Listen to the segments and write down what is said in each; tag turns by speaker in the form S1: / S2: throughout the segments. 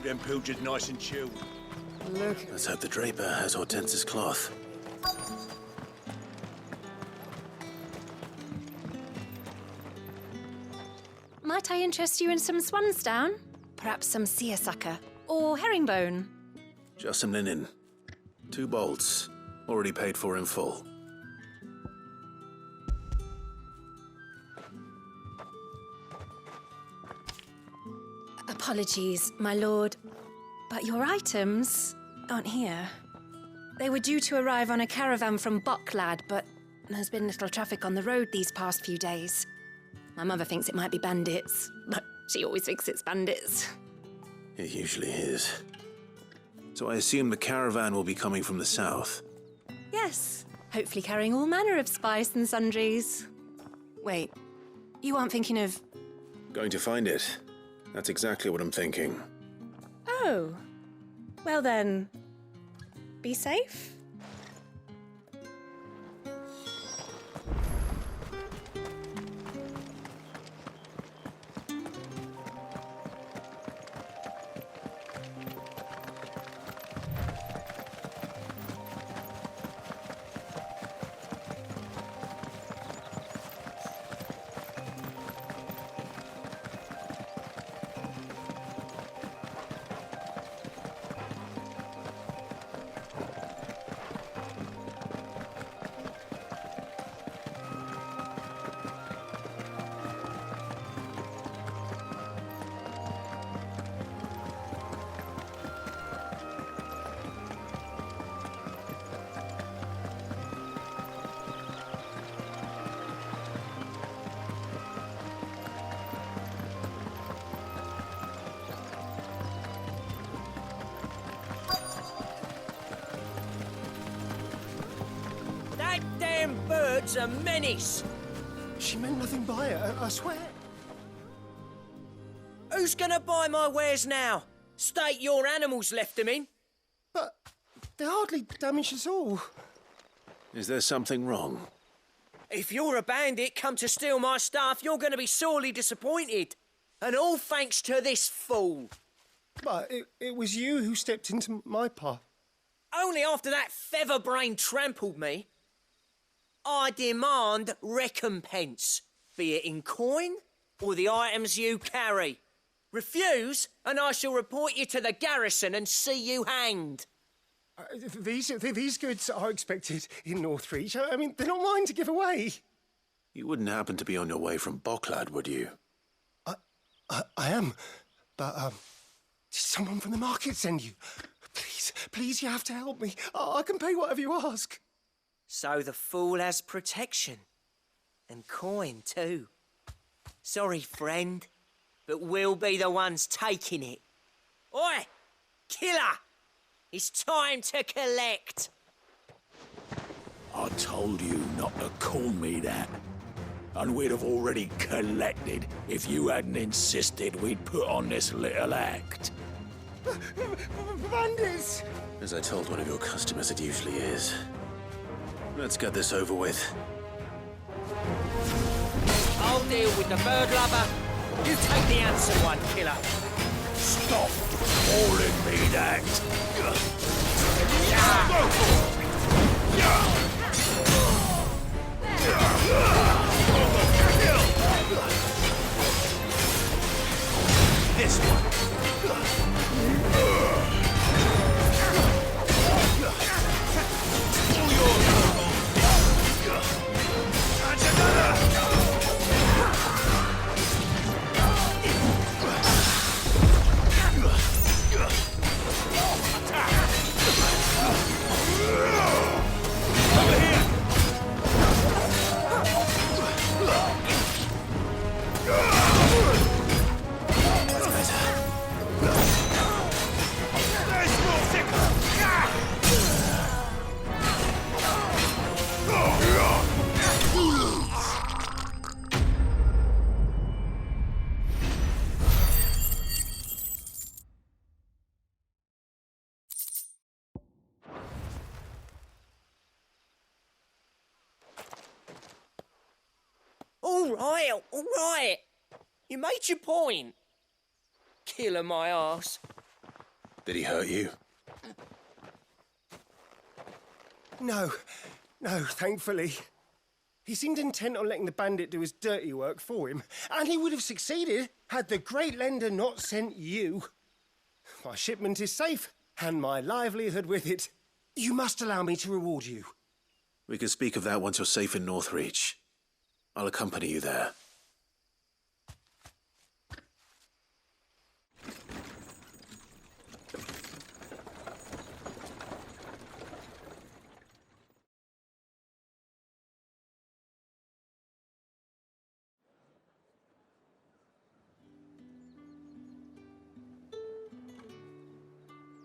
S1: Keep them pilgers nice and chilled.
S2: Look.
S3: Let's hope the Draper has Hortense's cloth.
S4: Might I interest you in some swansdown? Perhaps some seersucker or herringbone?
S3: Just some linen. 2 bolts. Already paid for in full.
S4: Apologies, my lord, but your items aren't here. They were due to arrive on a caravan from Bocklad, but there's been little traffic on the road these past few days. My mother thinks it might be bandits, but she always thinks it's bandits.
S3: It usually is. So I assume the caravan will be coming from the south.
S4: Yes, hopefully carrying all manner of spice and sundries. Wait, you aren't thinking of...
S3: Going to find it. That's exactly what I'm thinking.
S4: Oh, well then, be safe.
S5: That damn bird's a menace.
S2: She meant nothing by it, I swear.
S5: Who's gonna buy my wares now? State your animals left them in.
S2: But they hardly damaged us all.
S3: Is there something wrong?
S5: If you're a bandit come to steal my stuff, you're gonna be sorely disappointed. And all thanks to this fool.
S2: But it was you who stepped into my path.
S5: Only after that feather-brain trampled me. I demand recompense, be it in coin or the items you carry. Refuse, and I shall report you to the garrison and see you hanged.
S2: These goods are expected in Northreach. I mean, they're not mine to give away.
S3: You wouldn't happen to be on your way from Bocklad, would you?
S2: I am, but did someone from the market send you? Please, you have to help me. I can pay whatever you ask.
S5: So the fool has protection. And coin, too. Sorry, friend, but we'll be the ones taking it. Oi! Killer! It's time to collect.
S1: I told you not to call me that. And we'd have already collected if you hadn't insisted we'd put on this little act.
S2: Bandits!
S3: As I told one of your customers, it usually is. Let's get this over with.
S5: I'll deal with the bird lover. You take the answer one, killer.
S1: Stop calling me that. This one.
S5: All right. You made your point. Killer my arse.
S3: Did he hurt you?
S2: No, thankfully. He seemed intent on letting the bandit do his dirty work for him, and he would have succeeded had the great lender not sent you. My shipment is safe, and my livelihood with it. You must allow me to reward you.
S3: We can speak of that once you're safe in Northreach. I'll accompany you there.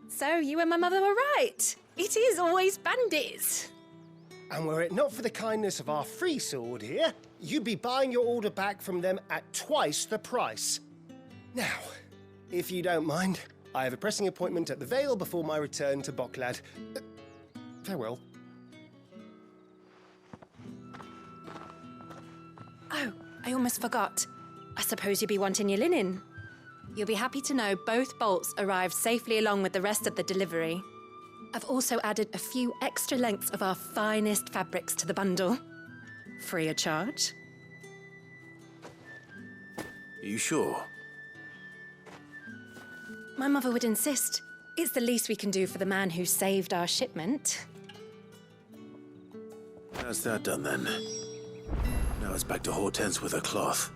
S4: So you and my mother were right. It is always bandits.
S2: And were it not for the kindness of our free sword here, you'd be buying your order back from them at twice the price. Now, if you don't mind, I have a pressing appointment at the Vale before my return to Bocklad. Farewell.
S4: Oh, I almost forgot. I suppose you'll be wanting your linen. You'll be happy to know both bolts arrived safely along with the rest of the delivery. I've also added a few extra lengths of our finest fabrics to the bundle. Free of charge.
S3: Are you sure?
S4: My mother would insist. It's the least we can do for the man who saved our shipment.
S3: How's that done then? Now it's back to Hortense with her cloth.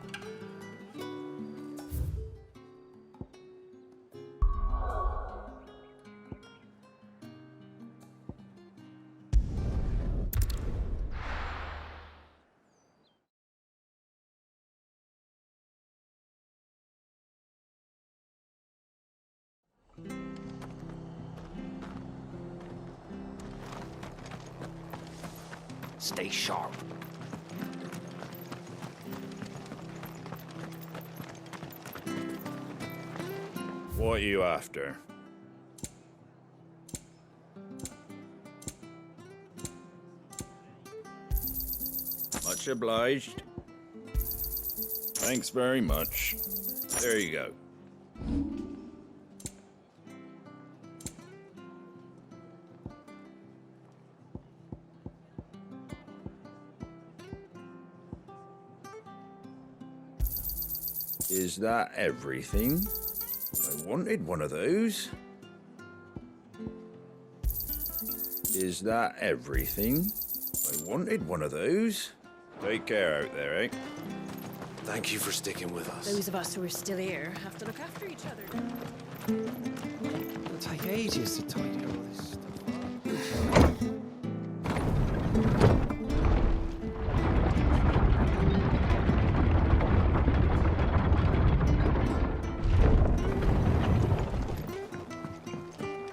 S1: Stay sharp.
S6: What are you after? Much obliged. Thanks very much. There you go. Is that everything? I wanted one of those. Is that everything? I wanted one of those. Take care out there, eh?
S3: Thank you for sticking with us.
S4: Those of us who are still here have to look after each other.
S7: It'll take ages to tidy all this stuff up.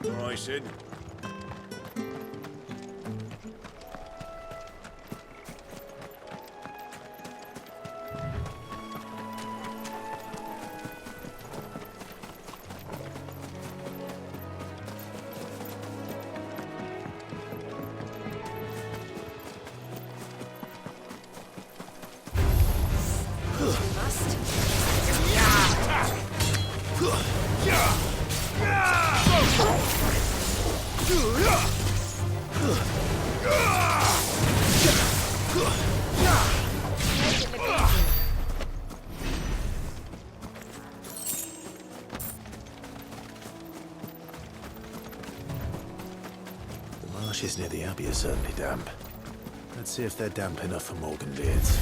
S6: All right, Sid.
S3: The marshes near the Abbey are certainly damp. Let's see if they're damp enough for Morgan beards.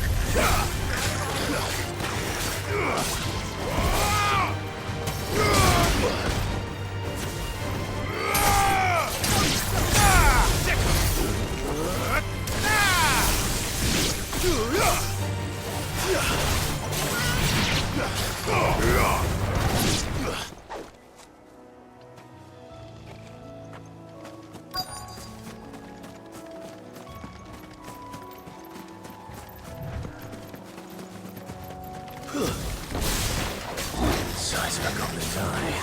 S3: Size of a goblin's eye.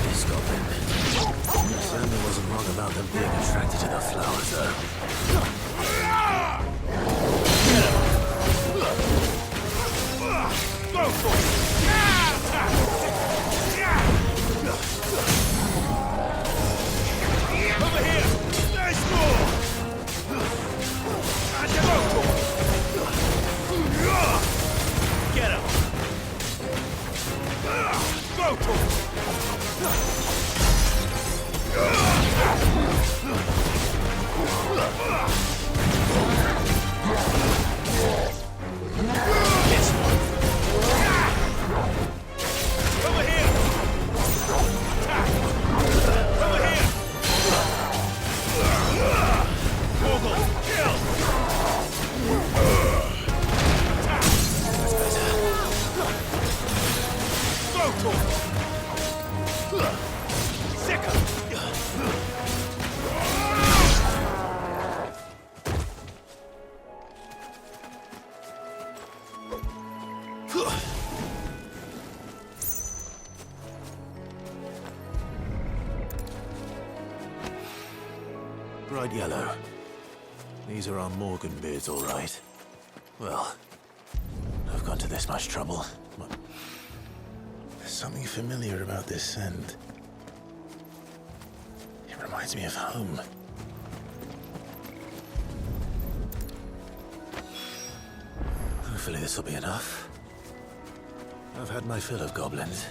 S3: This goblin. Certainly wasn't wrong about them being attracted to the flowers, though. Go for it! Bright yellow. These are our Morgan beards, all right. Well, I've gone to this much trouble. There's something familiar about this scent. It reminds me of home. Hopefully this will be enough. I've had my fill of goblins.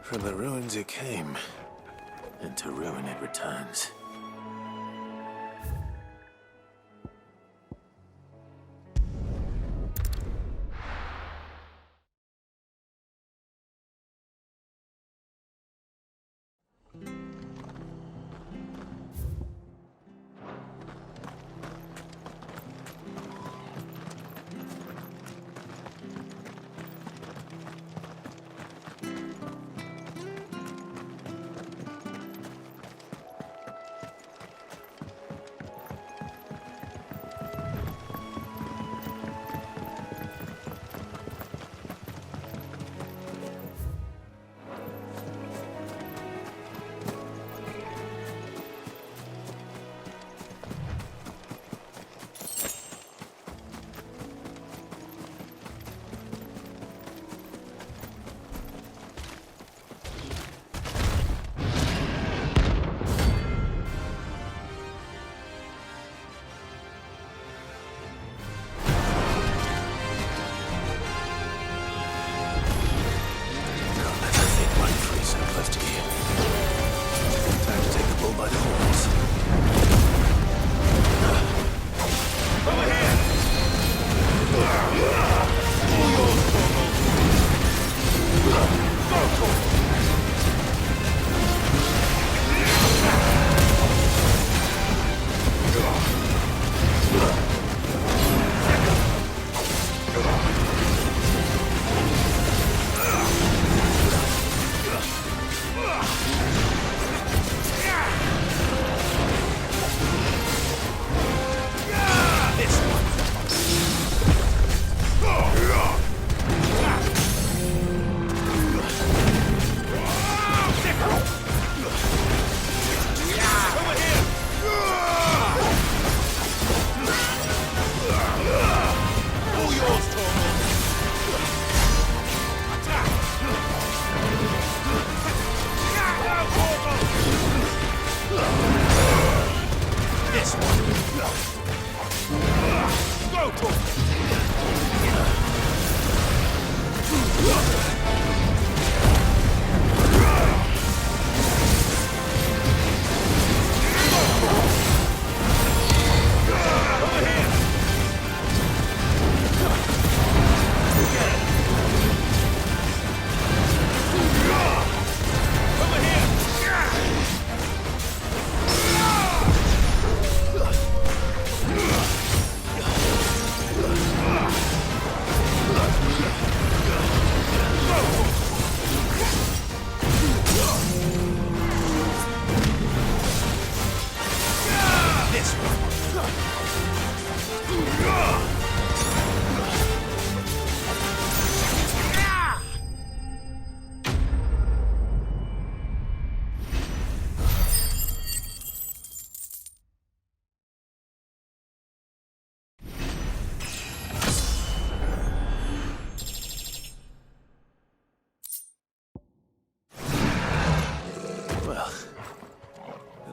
S3: From the ruins it came, and to ruin it returns.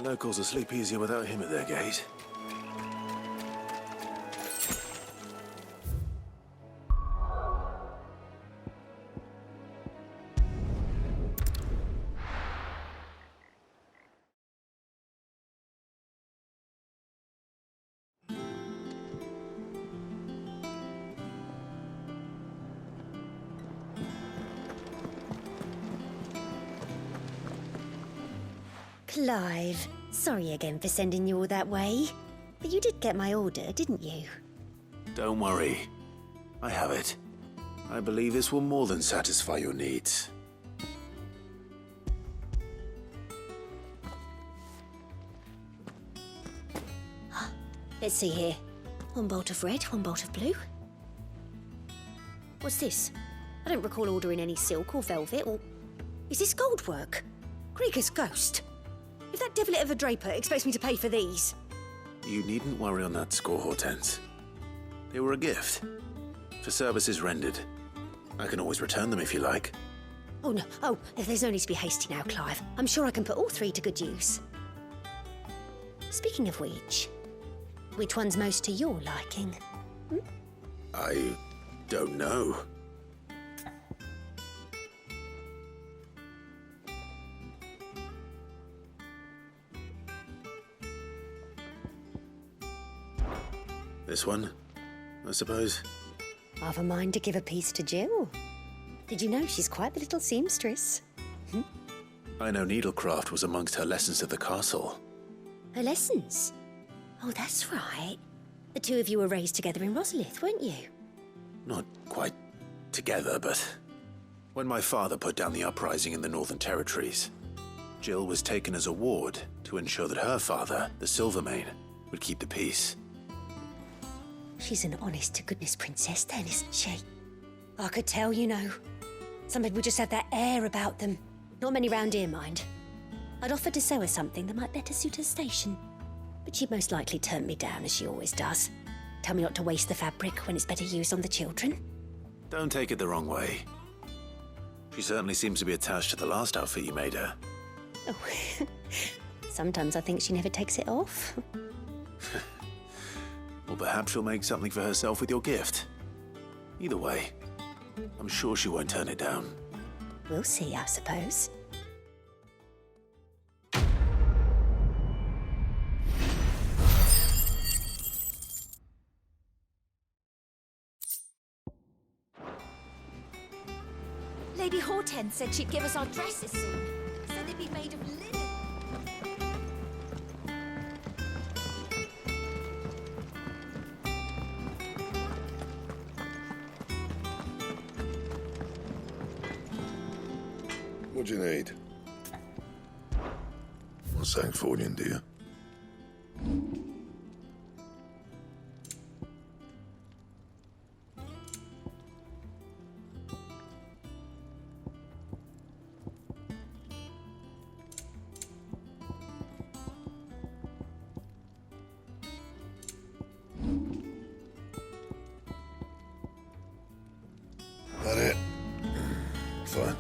S3: Locals will sleep easier without him at their gate.
S8: Clive, sorry again for sending you all that way. But you did get my order, didn't you?
S3: Don't worry. I have it. I believe this will more than satisfy your needs.
S8: Let's see here. One bolt of red, one bolt of blue. What's this? I don't recall ordering any silk or velvet or... Is this gold work? Krieger's ghost. If that devilit of a draper expects me to pay for these...
S3: You needn't worry on that score, Hortense. They were a gift. For services rendered. I can always return them if you like.
S8: Oh, no. Oh, there's no need to be hasty now, Clive. I'm sure I can put all three to good use. Speaking of which one's most to your liking?
S3: I don't know. This one, I suppose.
S8: I've a mind to give a piece to Jill. Did you know she's quite the little seamstress?
S3: I know needlecraft was amongst her lessons at the castle.
S8: Her lessons? Oh, that's right. The two of you were raised together in Rosalith, weren't you?
S3: Not quite together, but when my father put down the uprising in the Northern Territories, Jill was taken as a ward to ensure that her father, the Silvermane, would keep the peace.
S8: She's an honest-to-goodness princess then, isn't she? I could tell, you know. Some people just have that air about them. Not many round here, mind. I'd offered to sew her something that might better suit her station. But she'd most likely turn me down, as she always does. Tell me not to waste the fabric when it's better used on the children.
S3: Don't take it the wrong way. She certainly seems to be attached to the last outfit you made her.
S8: Oh, sometimes I think she never takes it off.
S3: Or perhaps she'll make something for herself with your gift. Either way, I'm sure she won't turn it down.
S8: We'll see, I suppose.
S9: Lady Hortense said she'd give us our dresses soon. Said they'd be made of linen.
S10: What do you need? Want something for you, dear? That it? Fine.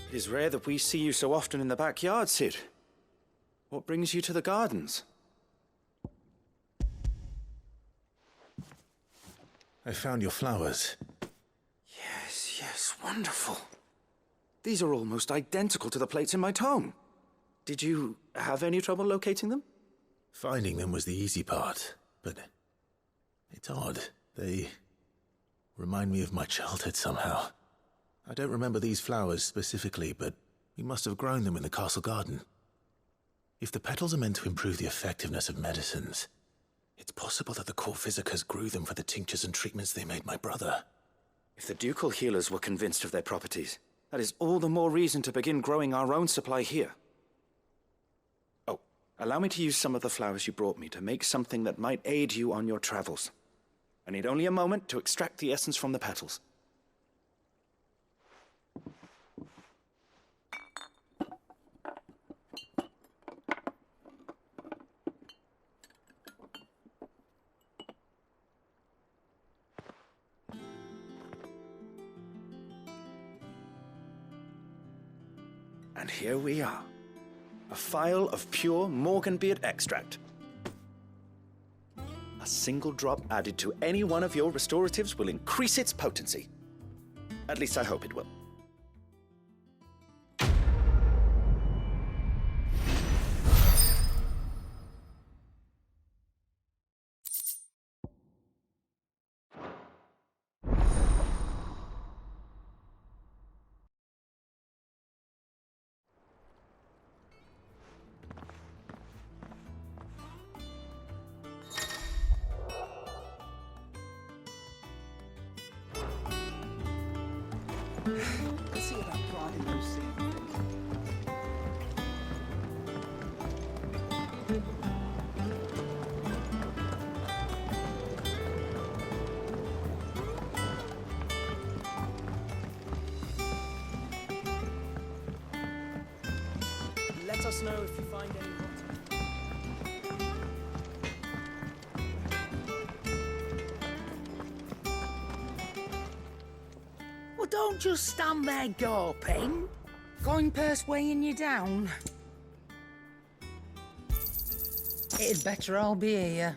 S7: It is rare that we see you so often in the backyard, Sid. What brings you to the gardens?
S3: I found your flowers.
S7: Yes, wonderful. These are almost identical to the plates in my tome. Did you have any trouble locating them?
S3: Finding them was the easy part, but it's odd. They remind me of my childhood somehow. I don't remember these flowers specifically, but we must have grown them in the castle garden. If the petals are meant to improve the effectiveness of medicines, it's possible that the court physicers grew them for the tinctures and treatments they made my brother.
S7: If the ducal healers were convinced of their properties, that is all the more reason to begin growing our own supply here. Oh, allow me to use some of the flowers you brought me to make something that might aid you on your travels. I need only a moment to extract the essence from the petals. And here we are. A phial of pure Morganbeard extract. A single drop added to any one of your restoratives will increase its potency. At least I hope it will.
S11: Let's see about prodding those same things.
S5: Let us know if you find any hot.
S11: Well, don't just stand there gawping. Going purse weighing you down. It'd better all be here.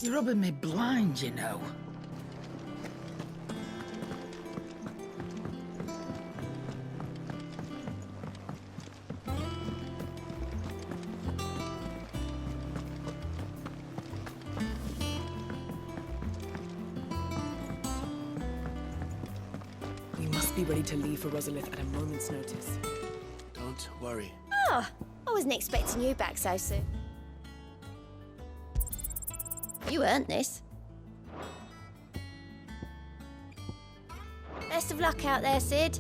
S11: You're rubbing me blind, you know.
S12: Be ready to leave for Rosalith at a moment's notice.
S3: Don't worry.
S9: Oh, I wasn't expecting you back so soon. You earned this. Best of luck out there, Sid.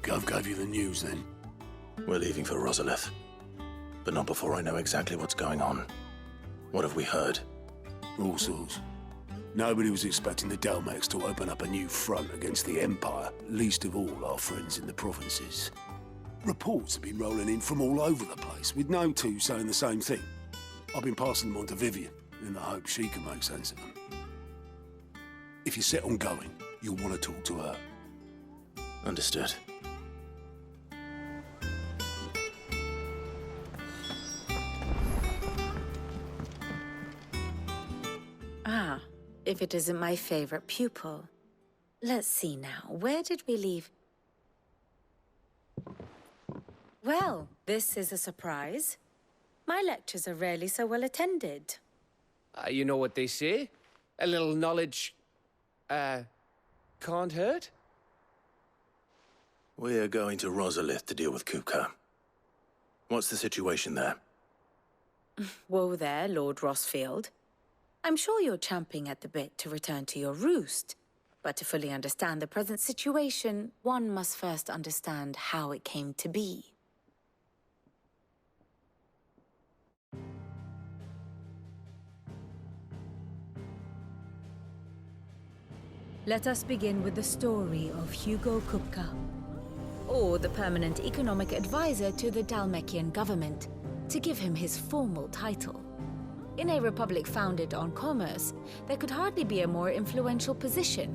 S1: Gov gave you the news then?
S3: We're leaving for Rosalith, but not before I know exactly what's going on. What have we heard?
S1: All sorts. Nobody was expecting the Delmax to open up a new front against the Empire, least of all our friends in the provinces. Reports have been rolling in from all over the place, with no two saying the same thing. I've been passing them on to Vivian, in the hope she can make sense of them. If you're set on going, you'll want to talk to her.
S3: Understood.
S13: Ah, if it isn't my favorite pupil. Let's see now, where did we leave? Well, this is a surprise. My lectures are rarely so well attended.
S14: You know what they say? A little knowledge, can't hurt?
S3: We're going to Rosalith to deal with Kupka. What's the situation there?
S13: Whoa there, Lord Rossfield. I'm sure you're champing at the bit to return to your roost. But to fully understand the present situation, one must first understand how it came to be. Let us begin with the story of Hugo Kupka, or the permanent economic advisor to the Dalmekian government, to give him his formal title. In a republic founded on commerce, there could hardly be a more influential position.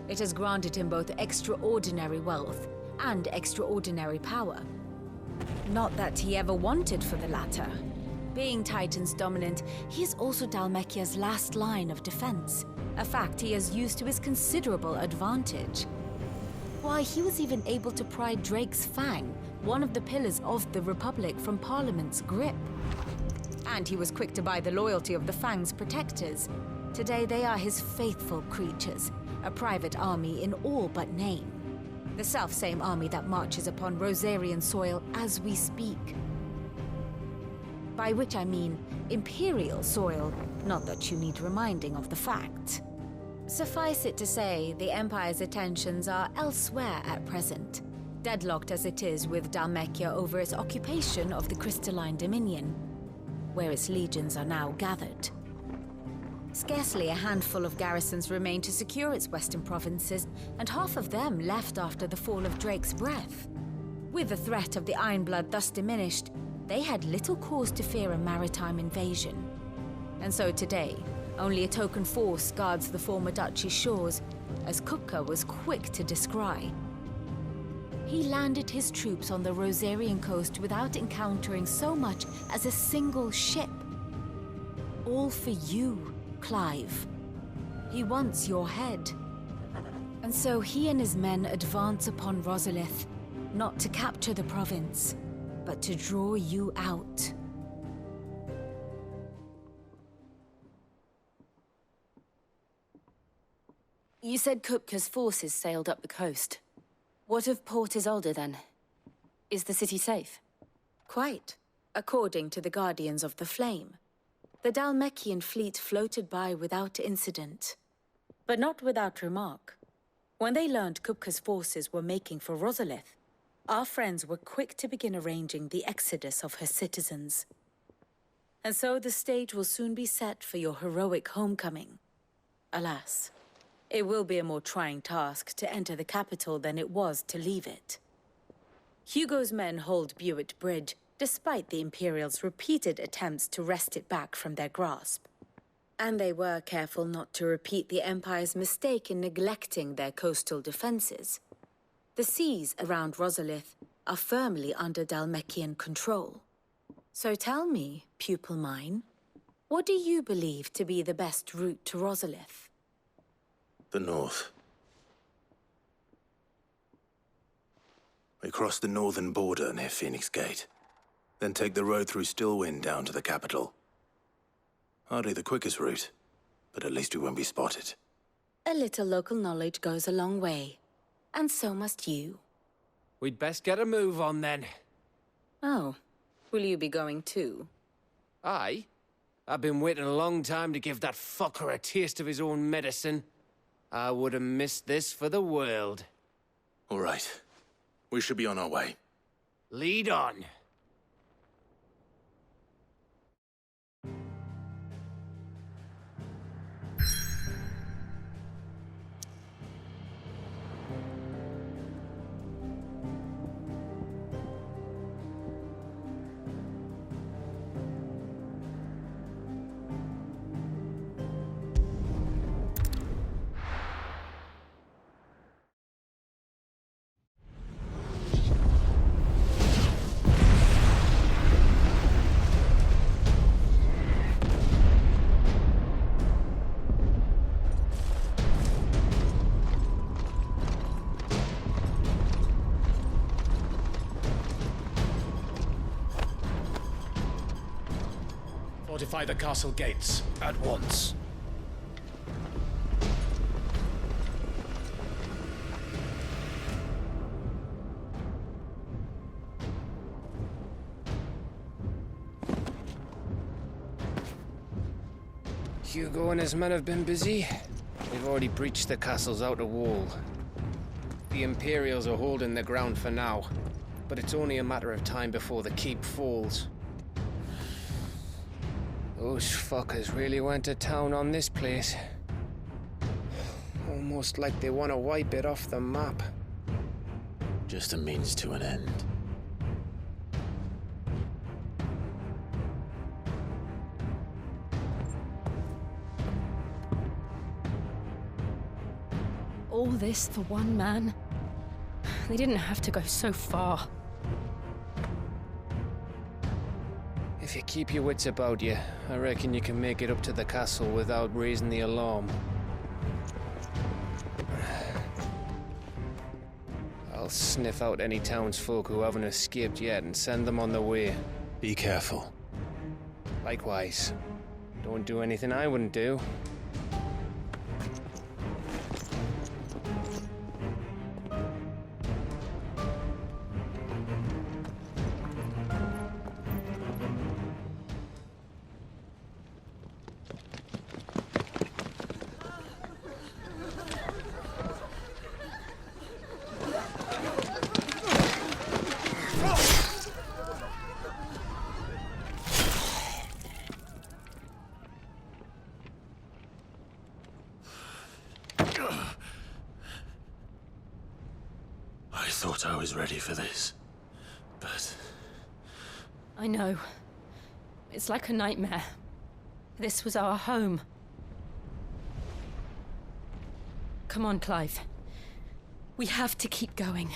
S13: It has granted him both extraordinary wealth and extraordinary power. Not that he ever wanted for the latter. Being Titan's dominant, he is also Dalmekia's last line of defense, a fact he has used to his considerable advantage. Why, he was even able to pry Drake's Fang, one of the pillars of the Republic, from Parliament's grip. And he was quick to buy the loyalty of the Fang's protectors. Today they are his faithful creatures, a private army in all but name. The self-same army that marches upon Rosarian soil as we speak. By which I mean Imperial soil, not that you need reminding of the fact. Suffice it to say, the Empire's attentions are elsewhere at present, deadlocked as it is with Dalmekia over its occupation of the Crystalline Dominion, where its legions are now gathered. Scarcely a handful of garrisons remain to secure its western provinces, and half of them left after the fall of Drake's Breath. With the threat of the Ironblood thus diminished, they had little cause to fear a maritime invasion. And so today, only a token force guards the former duchy's shores, as Kupka was quick to descry. He landed his troops on the Rosarian coast without encountering so much as a single ship. All for you, Clive. He wants your head. And so he and his men advance upon Rosalith, not to capture the province, but to draw you out. You said Kupka's forces sailed up the coast. What of Port Isolde, then? Is the city safe? Quite, according to the Guardians of the Flame. The Dalmekian fleet floated by without incident. But not without remark. When they learned Kupka's forces were making for Rosalith, our friends were quick to begin arranging the exodus of her citizens. And so the stage will soon be set for your heroic homecoming. Alas, it will be a more trying task to enter the capital than it was to leave it. Hugo's men hold Buet Bridge, despite the Imperials' repeated attempts to wrest it back from their grasp. And they were careful not to repeat the Empire's mistake in neglecting their coastal defenses. The seas around Rosalith are firmly under Dalmekian control. So tell me, pupil mine, what do you believe to be the best route to Rosalith?
S3: The north. We cross the northern border near Phoenix Gate, then take the road through Stillwind down to the capital. Hardly the quickest route, but at least we won't be spotted.
S13: A little local knowledge goes a long way, and so must you.
S14: We'd best get a move on then.
S13: Oh, will you be going too?
S14: Aye. I've been waiting a long time to give that fucker a taste of his own medicine. I would have missed this for the world.
S3: All right. We should be on our way.
S14: Lead on.
S15: fortify the castle gates at once.
S14: Hugo and his men have been busy. They've already breached the castle's outer wall. The Imperials are holding the ground for now, but it's only a matter of time before the keep falls. Those fuckers really went to town on this place. Almost like they want to wipe it off the map.
S3: Just a means to an end.
S16: All this for one man? They didn't have to go so far.
S14: If you keep your wits about you, I reckon you can make it up to the castle without raising the alarm. I'll sniff out any townsfolk who haven't escaped yet and send them on their way.
S3: Be careful.
S14: Likewise. Don't do anything I wouldn't do.
S3: I thought I was ready for this, but...
S16: I know. It's like a nightmare. This was our home. Come on, Clive. We have to keep going.